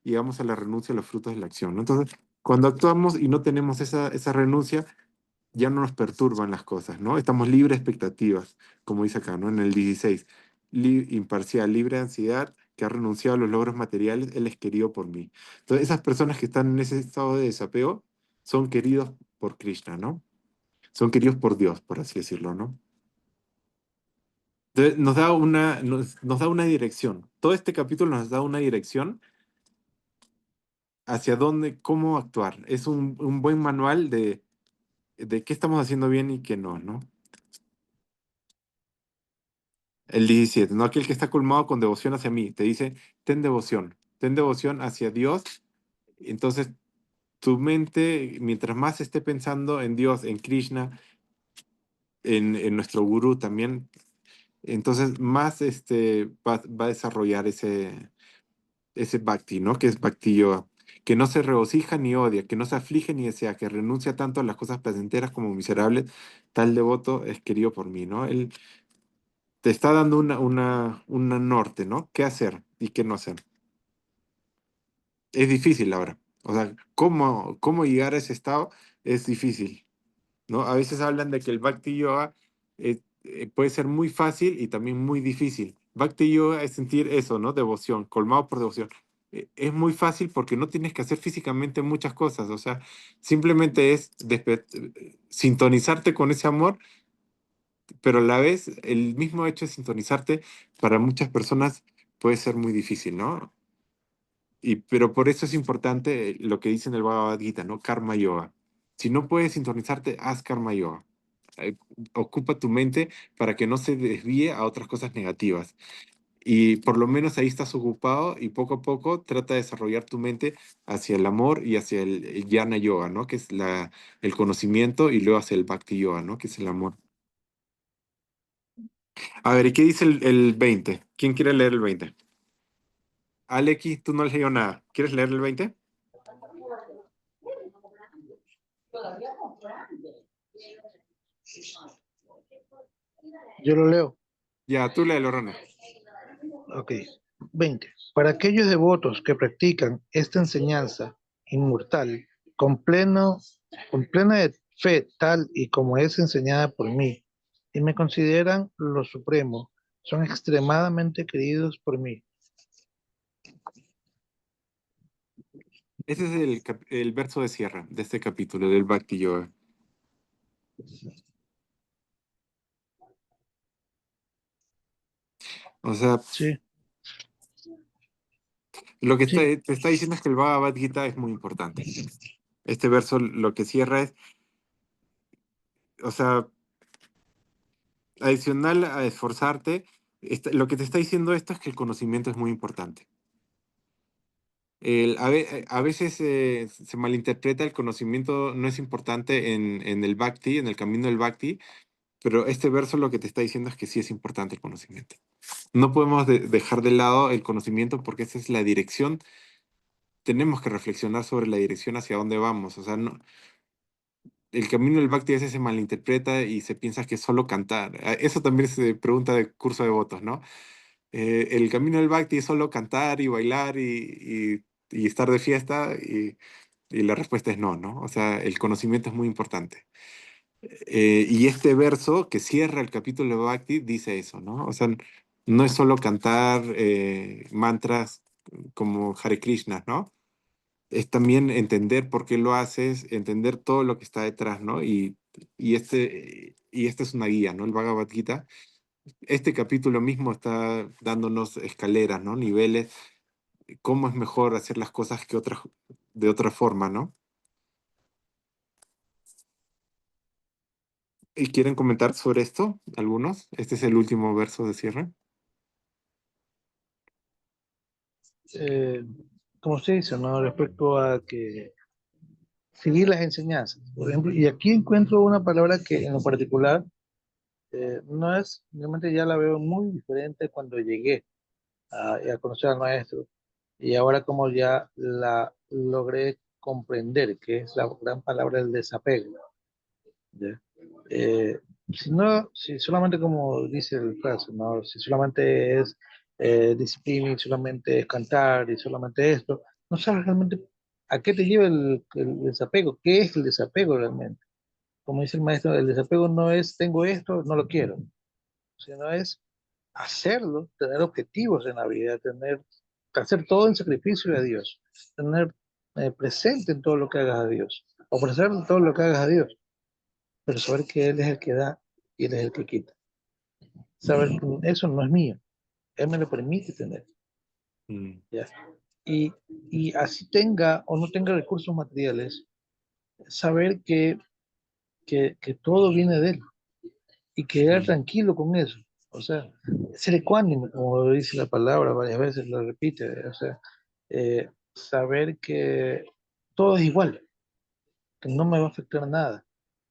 y llegamos a la renuncia a los frutos de la acción, ¿no? Entonces, cuando actuamos y no tenemos esa renuncia, ya no nos perturban las cosas, ¿no? Estamos libres de expectativas, como dice acá, ¿no? En el 16, imparcial, libre de ansiedad, que ha renunciado a los logros materiales, él es querido por mí. Entonces, esas personas que están en ese estado de desapego son queridos por Krishna, ¿no? Son queridos por Dios, por así decirlo, ¿no? Entonces, nos da una dirección. Todo este capítulo nos da una dirección hacia dónde, cómo actuar. Es un buen manual de qué estamos haciendo bien y qué no, ¿no? El 17, ¿no? Aquel que está colmado con devoción hacia mí, te dice, ten devoción hacia Dios. Entonces, tu mente, mientras más esté pensando en Dios, en Krishna, en nuestro gurú también, entonces más va a desarrollar ese bhakti, ¿no? Que es bhakti yoga, que no se regocija ni odia, que no se aflige ni desea, que renuncia tanto a las cosas placenteras como miserables, tal devoto es querido por mí, ¿no? Él te está dando una norte, ¿no? ¿Qué hacer y qué no hacer? Es difícil ahora. O sea, cómo llegar a ese estado es difícil, ¿no? A veces hablan de que el Bhakti Yoga puede ser muy fácil y también muy difícil. Bhakti Yoga es sentir eso, ¿no? Devoción, colmado por devoción. Es muy fácil porque no tienes que hacer físicamente muchas cosas, o sea, simplemente es sintonizarte con ese amor, pero a la vez el mismo hecho de sintonizarte para muchas personas puede ser muy difícil, ¿no? Pero por eso es importante lo que dice en el Bhagavad Gita, ¿no? Karma Yoga. Si no puedes sintonizarte, haz Karma Yoga. Eh, Ocupa tu mente para que no se desvíe a otras cosas negativas. Y por lo menos ahí estás ocupado y poco a poco trata de desarrollar tu mente hacia el amor y hacia el Jnana Yoga, ¿no? Que es el conocimiento, y luego hacia el Bhakti Yoga, ¿no? Que es el amor. A ver, ¿y qué dice el 20? ¿Quién quiere leer el 20? Aleki, tú no has leído nada. ¿Quieres leer el 20? Yo lo leo. Ya, tú léelo, Ronald. Ok. 20. Para aquellos devotos que practican esta enseñanza inmortal con plena fe tal y como es enseñada por mí, y me consideran lo supremo, son extremadamente queridos por mí. Ese es el verso de cierre de este capítulo del Bhakti Yoga. O sea, Sí, lo que sí, te está diciendo es que el Bhagavad Gita es muy importante. Este verso lo que cierra es, o sea, adicional a esforzarte, lo que te está diciendo esto es que el conocimiento es muy importante. A veces se malinterpreta, el conocimiento no es importante en el Bhakti, en el camino del Bhakti, pero este verso lo que te está diciendo es que sí es importante el conocimiento. No podemos dejar de lado el conocimiento porque esa es la dirección. Tenemos que reflexionar sobre la dirección hacia dónde vamos. O sea, no, el camino del Bhakti a veces se malinterpreta y se piensa que es solo cantar. Eso también se pregunta de curso de votos, ¿no? El camino del Bhakti es solo cantar y bailar y estar de fiesta, y la respuesta es no, ¿no? O sea, el conocimiento es muy importante. Y este verso que cierra el capítulo de Bhakti dice eso, ¿no? O sea, no es solo cantar mantras como Hare Krishna, ¿no? Es también entender por qué lo haces, entender todo lo que está detrás, ¿no? Y esta es una guía, ¿no? El Bhagavad Gita. Este capítulo mismo está dándonos escaleras, ¿no? Niveles, cómo es mejor hacer las cosas de otra forma, ¿no? ¿Y quieren comentar sobre esto algunos? Este es el último verso de cierre. eh, como usted dice, ¿no? Respecto a que seguir las enseñanzas, por ejemplo, y aquí encuentro una palabra que en lo particular no es, realmente ya la veo muy diferente cuando llegué a conocer al maestro, y ahora como ya la logré comprender, que es la gran palabra del desapego. ¿Ya? Eh, si no, si solamente como dice el frase, ¿no? Si solamente es disciplina, y solamente es cantar, y solamente esto, no sabes realmente a qué te lleva el desapego, qué es el desapego realmente. Como dice el maestro, el desapego no es tengo esto, no lo quiero, sino es hacerlo, tener objetivos en la vida, hacer todo en sacrificio a Dios, tener presente en todo lo que hagas a Dios, ofrecer todo lo que hagas a Dios, pero saber que Él es el que da y Él es el que quita. Saber que eso no es mío, Él me lo permite tener. Mm, ¿Ya? Y, y así tenga o no tenga recursos materiales, saber que todo viene de Él y quedar mm, tranquilo con eso. O sea, ser ecuánime, como dice la palabra varias veces, lo repite. O sea, saber que todo es igual, que no me va a afectar nada,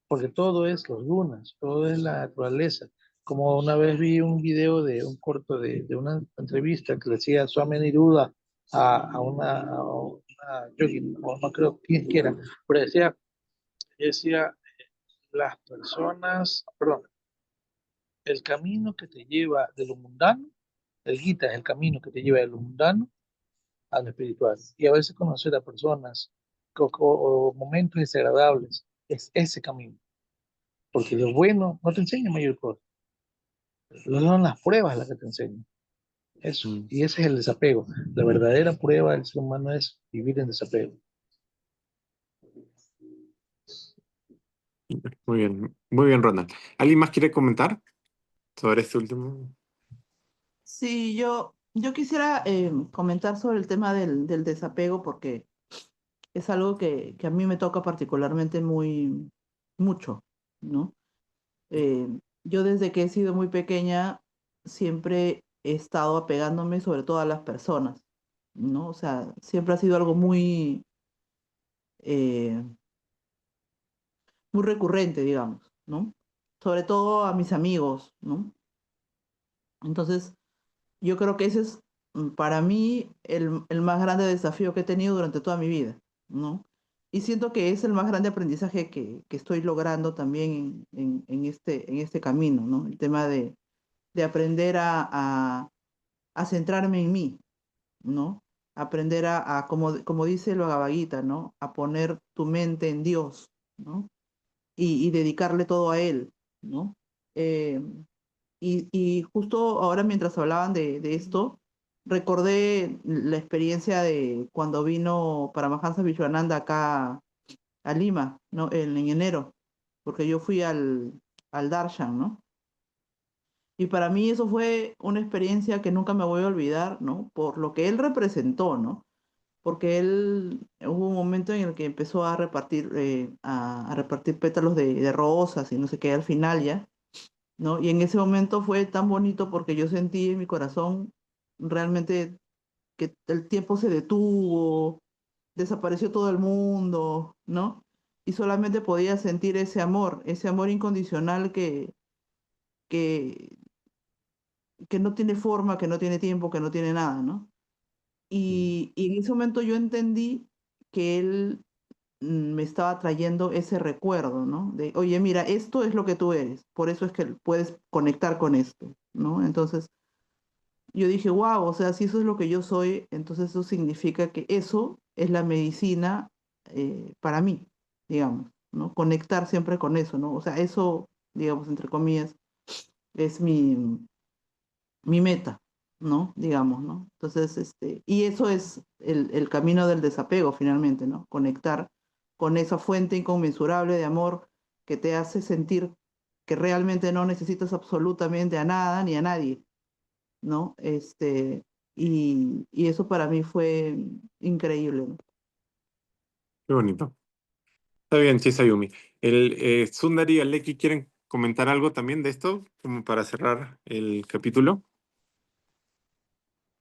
porque todo es los lunas, todo es la naturaleza. Como una vez vi un video de un corto de una entrevista que le decía Swami Niruda a una yogi, no creo quién quiera, pero decía, las personas, perdón, el camino que te lleva de lo mundano, el Gita es el camino que te lleva de lo mundano a lo espiritual. Y a veces conocer a personas o momentos desagradables es ese camino. Porque lo bueno no te enseña mayor cosa. Lo son las pruebas las que te enseñan. Eso. Mm. Y ese es el desapego. La verdadera prueba del ser humano es vivir en desapego. Muy bien, Ronald. ¿Alguien más quiere comentar sobre este último? Sí, yo quisiera comentar sobre el tema del desapego porque es algo que a mí me toca particularmente mucho, ¿no? Eh, yo desde que he sido muy pequeña siempre he estado apegándome sobre todo a las personas, ¿no? O sea, siempre ha sido algo eh, muy recurrente, digamos, ¿no? Sobre todo a mis amigos, ¿no? Entonces, yo creo que ese es para mí el más grande desafío que he tenido durante toda mi vida, ¿no? Y siento que es el más grande aprendizaje que estoy logrando también en este camino, ¿no? El tema de aprender a centrarme en mí, ¿no? Aprender como dice el Bhagavad Gita, ¿no? A poner tu mente en Dios, ¿no? Y dedicarle todo a Él, ¿no? Eh, y justo ahora mientras hablaban de esto, recordé la experiencia de cuando vino Paramahansa Vishwananda acá a Lima, ¿no? En enero, porque yo fui al Darshan, ¿no? Y para mí eso fue una experiencia que nunca me voy a olvidar, ¿no? Por lo que él representó, ¿no? Porque él hubo un momento en el que empezó a repartir, a repartir pétalos de rosas y no sé qué al final ya, ¿no? Y en ese momento fue tan bonito porque yo sentí en mi corazón realmente que el tiempo se detuvo, desapareció todo el mundo, ¿no? Y solamente podía sentir ese amor incondicional que, que no tiene forma, que no tiene tiempo, que no tiene nada, ¿no? Y en ese momento yo entendí que él me estaba trayendo ese recuerdo, ¿no? De, oye, mira, esto es lo que tú eres, por eso es que puedes conectar con esto, ¿no? Entonces yo dije, wow, o sea, si eso es lo que yo soy, entonces eso significa que eso es la medicina para mí, digamos, ¿no? Conectar siempre con eso, ¿no? O sea, eso, digamos, entre comillas, es mi meta, ¿no? Digamos, ¿no? Entonces, y eso es el camino del desapego finalmente, ¿no? Conectar con esa fuente inconmensurable de amor que te hace sentir que realmente no necesitas absolutamente a nada ni a nadie, ¿no? Y eso para mí fue increíble, ¿no? Qué bonito. Está bien, Chisayumi. Sundari y Aleki, ¿quieren comentar algo también de esto? Como para cerrar el capítulo.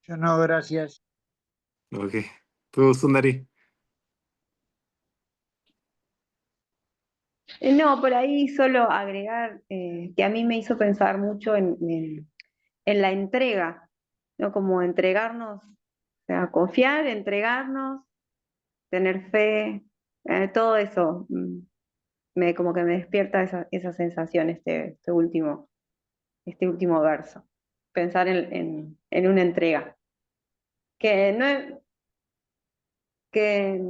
Yo no, gracias. Ok. Tú, Sundari. No, por ahí solo agregar que a mí me hizo pensar mucho en la entrega, ¿no? Como entregarnos, o sea, confiar, entregarnos, tener fe, todo eso, como que me despierta esa sensación este último verso. Pensar en una entrega. Que no es, que,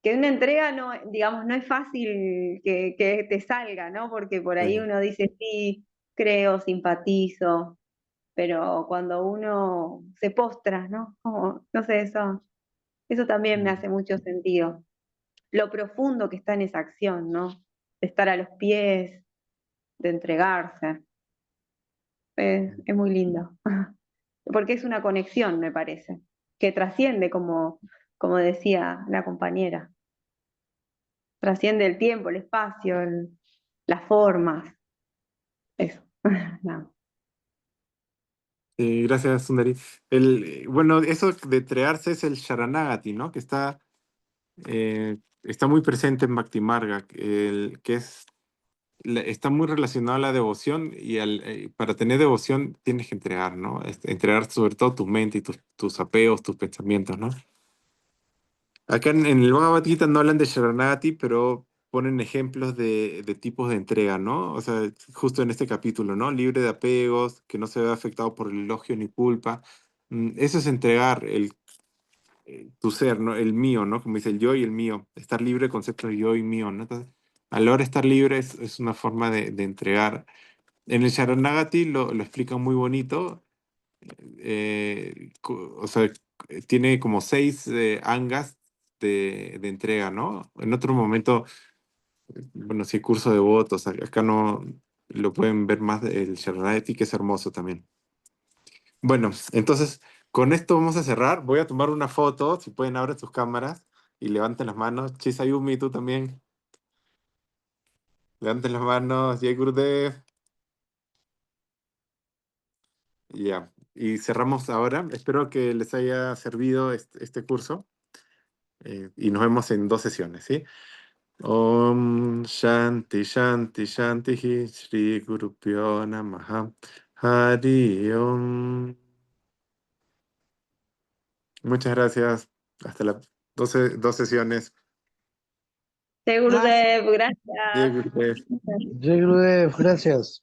que una entrega no, digamos, no es fácil que te salga, ¿no? Porque por ahí Sí. uno dice, sí, creo, simpatizo, pero cuando uno se postra, ¿no? Como, no sé, eso también me hace mucho sentido. Lo profundo que está en esa acción, ¿no? De estar a los pies, de entregarse. Es muy lindo. Porque es una conexión, me parece, que trasciende, como decía la compañera, trasciende el tiempo, el espacio, las formas, eso. No. Gracias, Sundari. Bueno, eso de entregarse es el Sharanagati, ¿no? Que está muy presente en Bhakti Marga, que está muy relacionado a la devoción y para tener devoción tienes que entregar, ¿no? Entregar sobre todo tu mente y tus apegos, tus pensamientos, ¿no? Acá en el Bhagavad Gita no hablan de Sharanagati, pero ponen ejemplos de tipos de entrega, ¿no? O sea, justo en este capítulo, ¿no? Libre de apegos, que no se ve afectado por el elogio ni culpa. Eso es entregar tu ser, ¿no? El mío, ¿no? Como dice el yo y el mío. Estar libre del concepto de yo y mío, ¿no? Entonces, a la hora de estar libre es una forma de entregar. En el Sharanagati lo explican muy bonito o sea, tiene como 6 angas de entrega, ¿no? En otro momento, bueno, sí, curso de votos, acá no lo pueden ver más, el Shernadeti, que es hermoso también. Bueno, entonces, con esto vamos a cerrar. Voy a tomar una foto, si pueden, abren sus cámaras y levanten las manos. Chisayumi, tú también. Levanten las manos, Jay Gurudev. Ya, y cerramos ahora. Espero que les haya servido este curso y nos vemos en 2 sesiones, ¿sí? Om Shanti Shanti Shanti Shri Guru Pyo Namaha Hari Om. Muchas gracias. Hasta las 2 sesiones. Gurudev, Jai gracias. Gurudev. Jai Gurudev, gracias.